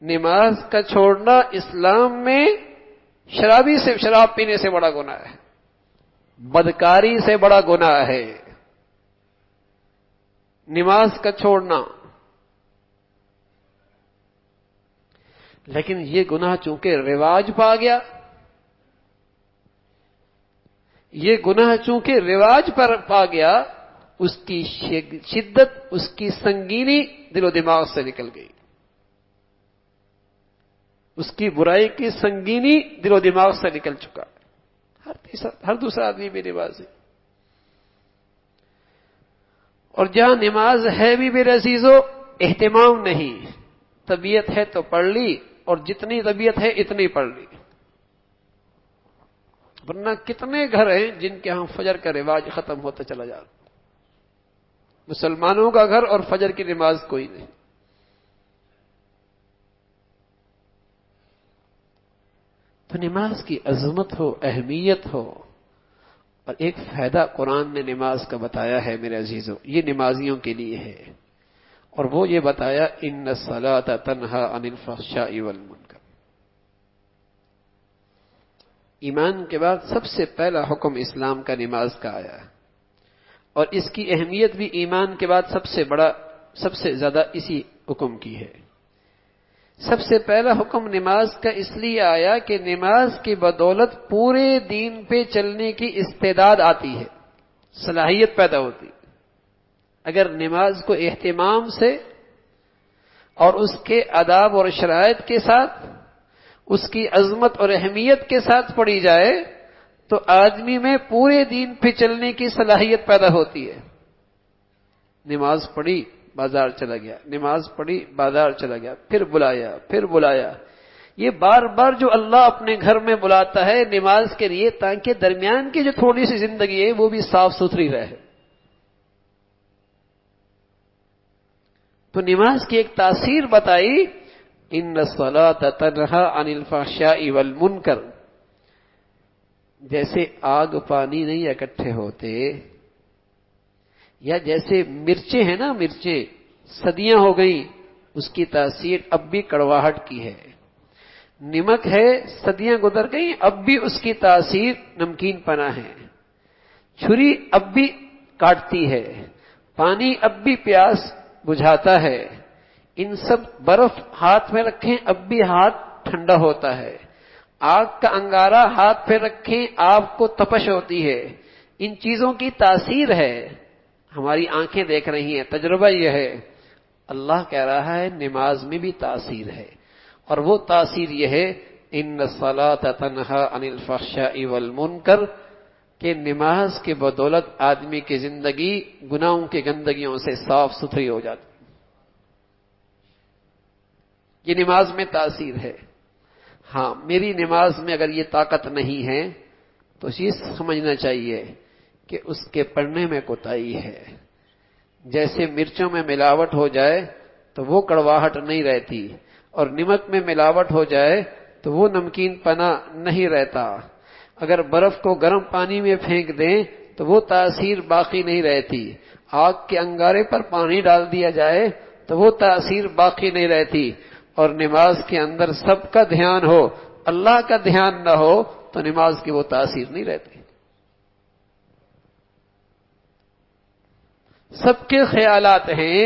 نماز کا چھوڑنا اسلام میں شرابی سے شراب پینے سے بڑا گناہ ہے، بدکاری سے بڑا گناہ ہے نماز کا چھوڑنا۔ لیکن یہ گناہ چونکہ رواج پا گیا، یہ گناہ چونکہ رواج پر پا گیا، اس کی شدت، اس کی سنگینی دل و دماغ سے نکل گئی، اس کی برائی کی سنگینی دل و دماغ سے نکل چکا ہے۔ ہر دوسرا آدمی بھی نمازی، اور جہاں نماز ہے بھی میرے عزیزو اہتمام نہیں، طبیعت ہے تو پڑھ لی، اور جتنی طبیعت ہے اتنی پڑھ لی، ورنہ کتنے گھر ہیں جن کے ہاں فجر کا رواج ختم ہوتا چلا جا رہا، مسلمانوں کا گھر اور فجر کی نماز کوئی نہیں۔ تو نماز کی عظمت ہو، اہمیت ہو، اور ایک فائدہ قرآن نے نماز کا بتایا ہے میرے عزیزو، یہ نمازیوں کے لیے ہے، اور وہ یہ بتایا ان الصلاۃ تنہی عن الفحشاء والمنکر۔ ایمان کے بعد سب سے پہلا حکم اسلام کا نماز کا آیا ہے، اور اس کی اہمیت بھی ایمان کے بعد سب سے زیادہ اسی حکم کی ہے۔ سب سے پہلا حکم نماز کا اس لیے آیا کہ نماز کی بدولت پورے دین پہ چلنے کی استعداد آتی ہے، صلاحیت پیدا ہوتی ہے۔ اگر نماز کو اہتمام سے اور اس کے آداب اور شرائط کے ساتھ، اس کی عظمت اور اہمیت کے ساتھ پڑھی جائے تو آدمی میں پورے دین پہ چلنے کی صلاحیت پیدا ہوتی ہے۔ نماز پڑھی بازار چلا گیا، نماز پڑھی بازار چلا گیا، پھر بلایا، یہ بار بار جو اللہ اپنے گھر میں بلاتا ہے نماز کے لیے، تاکہ درمیان کی جو تھوڑی سی زندگی ہے وہ بھی صاف ستھری رہے۔ تو نماز کی ایک تاثیر بتائی، ان الصلاۃ تنہی عن الفحشاء والمنکر، جیسے آگ پانی نہیں اکٹھے ہوتے، یا جیسے مرچیں ہیں نا، مرچیں صدیاں ہو گئیں، اس کی تاثیر اب بھی کڑواہٹ کی ہے۔ نمک ہے، صدیاں گزر گئیں، اب بھی اس کی تاثیر نمکین پنا ہے۔ چھری اب بھی کاٹتی ہے، پانی اب بھی پیاس بجھاتا ہے، ان سب برف ہاتھ میں رکھیں اب بھی ہاتھ ٹھنڈا ہوتا ہے، آگ کا انگارہ ہاتھ پہ رکھیں آپ کو تپش ہوتی ہے۔ ان چیزوں کی تاثیر ہے، ہماری آنکھیں دیکھ رہی ہیں، تجربہ یہ ہے۔ اللہ کہہ رہا ہے نماز میں بھی تاثیر ہے، اور وہ تاثیر یہ ہے ان الصلاۃ تنہی عن الفحشاء والمنکر، کہ نماز کی بدولت آدمی کی زندگی گناہوں کی گندگیوں سے صاف ستھری ہو جاتی۔ یہ نماز میں تاثیر ہے۔ ہاں، میری نماز میں اگر یہ طاقت نہیں ہے تو یہ سمجھنا چاہیے کہ اس کے پڑھنے میں کوتاہی ہے۔ جیسے مرچوں میں ملاوٹ ہو جائے تو وہ کڑواہٹ نہیں رہتی، اور نمک میں ملاوٹ ہو جائے تو وہ نمکین پنا نہیں رہتا۔ اگر برف کو گرم پانی میں پھینک دیں تو وہ تاثیر باقی نہیں رہتی، آگ کے انگارے پر پانی ڈال دیا جائے تو وہ تاثیر باقی نہیں رہتی، اور نماز کے اندر سب کا دھیان ہو، اللہ کا دھیان نہ ہو تو نماز کی وہ تاثیر نہیں رہتی۔ سب کے خیالات ہیں،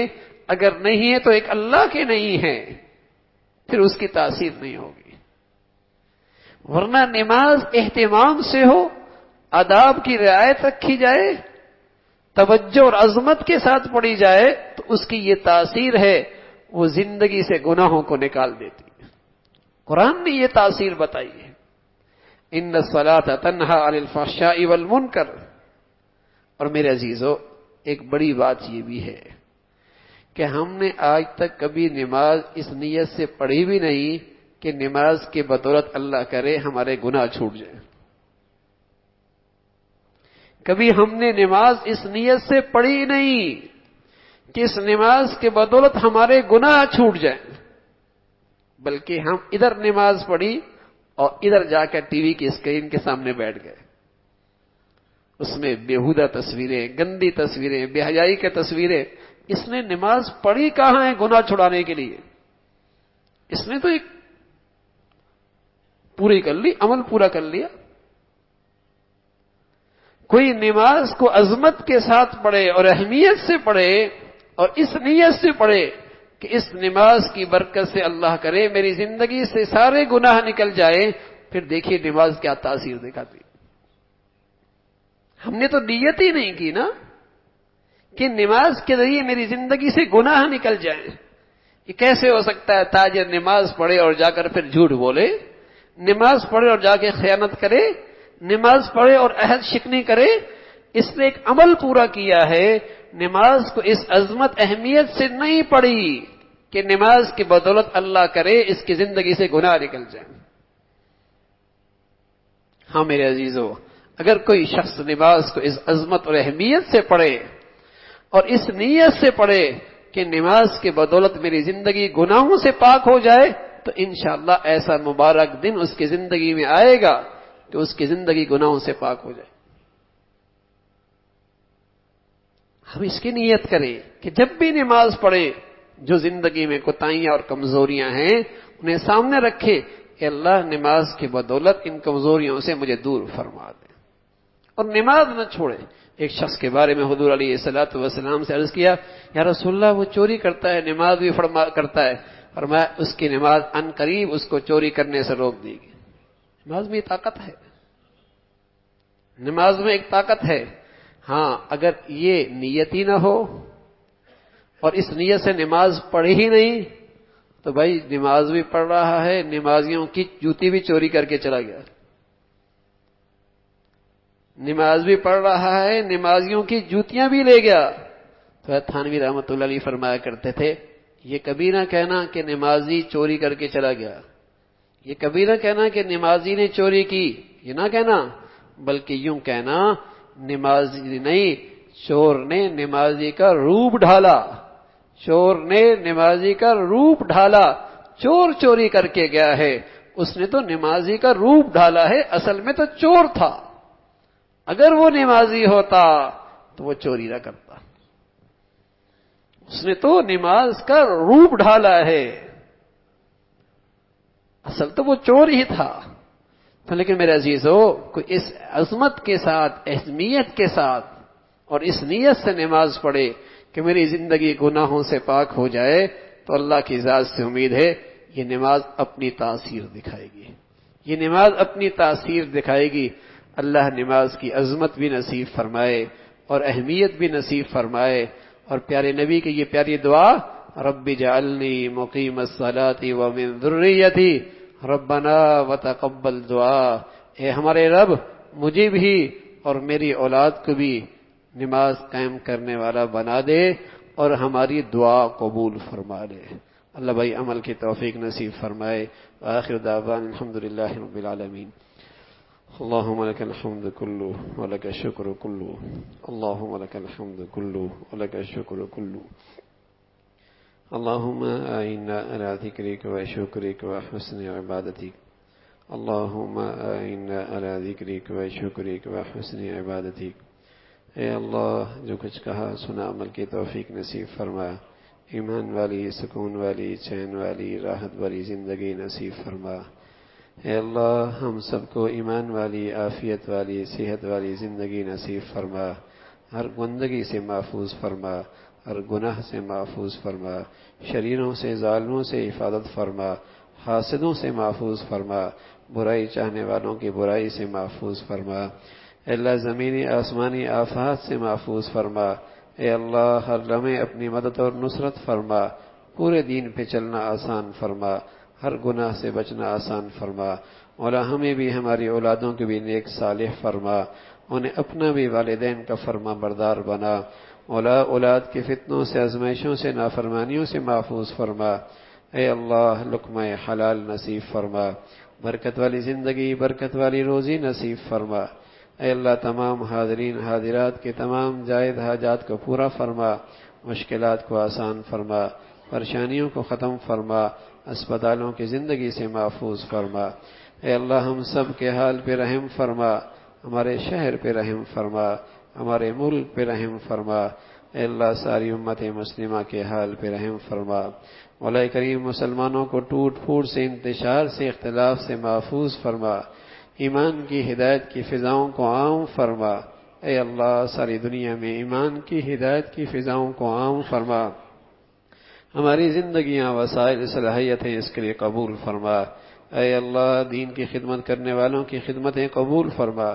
اگر نہیں ہے تو ایک اللہ کے نہیں ہے، پھر اس کی تاثیر نہیں ہوگی۔ ورنہ نماز اہتمام سے ہو، آداب کی رعایت رکھی جائے، توجہ اور عظمت کے ساتھ پڑھی جائے تو اس کی یہ تاثیر ہے، وہ زندگی سے گناہوں کو نکال دیتی ہے۔ قرآن نے یہ تاثیر بتائی ہے، ان الصلاۃ تنہی عن الفحشاء والمنکر۔ اور میرے عزیزو، ایک بڑی بات یہ بھی ہے کہ ہم نے آج تک کبھی نماز اس نیت سے پڑھی بھی نہیں کہ نماز کی بدولت اللہ کرے ہمارے گناہ چھوٹ جائیں۔ کبھی ہم نے نماز اس نیت سے پڑھی نہیں کہ اس نماز کے بدولت ہمارے گناہ چھوٹ جائیں، بلکہ ہم ادھر نماز پڑھی اور ادھر جا کر ٹی وی کی اسکرین کے سامنے بیٹھ گئے، اس میں بےہودہ تصویریں، گندی تصویریں، بے حیائی کی تصویریں۔ اس نے نماز پڑھی کہاں ہے گناہ چھڑانے کے لیے؟ اس نے تو ایک پوری کر لی، عمل پورا کر لیا۔ کوئی نماز کو عظمت کے ساتھ پڑھے اور اہمیت سے پڑھے اور اس نیت سے پڑھے کہ اس نماز کی برکت سے اللہ کرے میری زندگی سے سارے گناہ نکل جائیں، پھر دیکھیے نماز کیا تاثیر دکھاتی۔ ہم نے تو نیت ہی نہیں کی نا کہ نماز کے ذریعے میری زندگی سے گناہ نکل جائیں۔ یہ کیسے ہو سکتا ہے تاجر نماز پڑھے اور جا کر پھر جھوٹ بولے، نماز پڑھے اور جا کے خیانت کرے، نماز پڑھے اور عہد شکنی کرے؟ اس نے ایک عمل پورا کیا ہے، نماز کو اس عظمت اہمیت سے نہیں پڑھی کہ نماز کی بدولت اللہ کرے اس کی زندگی سے گناہ نکل جائیں۔ ہاں میرے عزیزو، اگر کوئی شخص نماز کو اس عظمت اور اہمیت سے پڑھے اور اس نیت سے پڑھے کہ نماز کے بدولت میری زندگی گناہوں سے پاک ہو جائے، تو انشاءاللہ ایسا مبارک دن اس کی زندگی میں آئے گا کہ اس کی زندگی گناہوں سے پاک ہو جائے۔ ہم اس کی نیت کریں کہ جب بھی نماز پڑھیں، جو زندگی میں کوتاہیاں اور کمزوریاں ہیں انہیں سامنے رکھیں کہ اللہ نماز کی بدولت ان کمزوریوں سے مجھے دور فرما دے، اور نماز نہ چھوڑے۔ ایک شخص کے بارے میں حضور علیہ الصلوۃ والسلام سے عرض کیا، یا رسول اللہ وہ چوری کرتا ہے، نماز بھی کرتا ہے، فرمایا اس کی نماز ان قریب اس کو چوری کرنے سے روک دے گی۔ نماز میں طاقت ہے، نماز میں ایک طاقت ہے۔ ہاں اگر یہ نیت ہی نہ ہو اور اس نیت سے نماز پڑھی ہی نہیں تو بھائی نماز بھی پڑھ رہا ہے، نمازیوں کی جوتی بھی چوری کر کے چلا گیا، نماز بھی پڑھ رہا ہے، نمازیوں کی جوتیاں بھی لے گیا۔ تو تھانوی رحمۃ اللہ علیہ فرمایا کرتے تھے، یہ کبھی نہ کہنا کہ نمازی چوری کر کے چلا گیا، یہ کبھی نہ کہنا کہ نمازی نے چوری کی، یہ نہ کہنا، بلکہ یوں کہنا نمازی نہیں، چور نے نمازی کا روپ ڈھالا، چور نے نمازی کا روپ ڈھالا۔ چور چوری کر کے گیا ہے، اس نے تو نمازی کا روپ ڈھالا ہے، اصل میں تو چور تھا۔ اگر وہ نمازی ہوتا تو وہ چوری نہ کرتا، اس نے تو نماز کا روپ ڈھالا ہے، اصل تو وہ چور ہی تھا۔ تو لیکن میرے عزیزو، کوئی اس عظمت کے ساتھ، اہمیت کے ساتھ اور اس نیت سے نماز پڑھے کہ میری زندگی گناہوں سے پاک ہو جائے، تو اللہ کی ذات سے امید ہے یہ نماز اپنی تاثیر دکھائے گی، یہ نماز اپنی تاثیر دکھائے گی۔ اللہ نماز کی عظمت بھی نصیب فرمائے اور اہمیت بھی نصیب فرمائے، اور پیارے نبی کی یہ پیاری دعا، رب اجعلنی مقیم الصلاۃ ومن ذریتی ربنا وتقبل دعا، اے ہمارے رب مجھے بھی اور میری اولاد کو بھی نماز قائم کرنے والا بنا دے اور ہماری دعا قبول فرما لے۔ اللہ بھائی عمل کی توفیق نصیب فرمائے۔ آخر دعوانا الحمدللہ رب العالمین۔ اللهم لك الحمد كله ولك الشكر كله، اللهم لك الحمد كله ولك الشكر كله، اللهم أعنا على ذكرك وشكرك وحسن عبادتك، اللهم أعنا على ذكرك وشكرك وحسن عبادتك۔ اے اللہ جو کچھ کہا سنا عمل کی توفیق نصیب فرما، ایمان والی، سکون والی، چین والی، راحت والی زندگی نصیب فرما۔ اے اللہ ہم سب کو ایمان والی، عافیت والی، صحت والی زندگی نصیب فرما، ہر گندگی سے محفوظ فرما، ہر گناہ سے محفوظ فرما، شریروں سے، ظالموں سے حفاظت فرما، حاسدوں سے محفوظ فرما، برائی چاہنے والوں کی برائی سے محفوظ فرما۔ اے اللہ زمینی آسمانی آفات سے محفوظ فرما۔ اے اللہ ہر لمحے اپنی مدد اور نصرت فرما، پورے دین پہ چلنا آسان فرما، ہر گناہ سے بچنا آسان فرما۔ مولا ہمیں بھی، ہماری اولادوں کو بھی نیک صالح فرما، انہیں اپنا بھی والدین کا فرما بردار بنا۔ مولا اولاد کے فتنوں سے، آزمائشوں سے، نافرمانیوں سے محفوظ فرما۔ اے اللہ لقمہ حلال نصیب فرما، برکت والی زندگی، برکت والی روزی نصیب فرما۔ اے اللہ تمام حاضرین حاضرات کے تمام جائز حاجات کو پورا فرما، مشکلات کو آسان فرما، پریشانیوں کو ختم فرما، اسپتالوں کی زندگی سے محفوظ فرما۔ اے اللہ ہم سب کے حال پہ رحم فرما، ہمارے شہر پہ رحم فرما، ہمارے ملک پہ رحم فرما۔ اے اللہ ساری امت مسلمہ کے حال پہ رحم فرما۔ مولا کریم مسلمانوں کو ٹوٹ پھوٹ سے، انتشار سے، اختلاف سے محفوظ فرما، ایمان کی ہدایت کی فضاؤں کو عام فرما۔ اے اللہ ساری دنیا میں ایمان کی ہدایت کی فضاؤں کو عام فرما، ہماری زندگیاں وسائل صلاحیتیں اس کے لیے قبول فرما۔ اے اللہ دین کی خدمت کرنے والوں کی خدمتیں قبول فرما،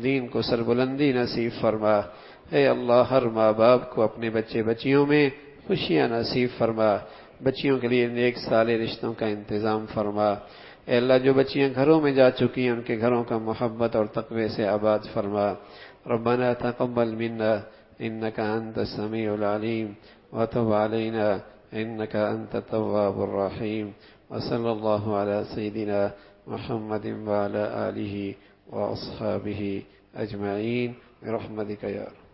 دین کو سربلندی نصیب فرما۔ اے اللہ ہر ماں باپ کو اپنے بچے بچیوں میں خوشیاں نصیب فرما، بچیوں کے لیے نیک صالح رشتوں کا انتظام فرما۔ اے اللہ جو بچیاں گھروں میں جا چکی ہیں ان کے گھروں کا محبت اور تقوی سے آباد فرما۔ ربنا تقبل منا انك انت السميع العليم وتب علينا انك انت التواب الرحيم، وصلى الله على سيدنا محمد وعلى آله واصحابه اجمعين برحمتك يا رب۔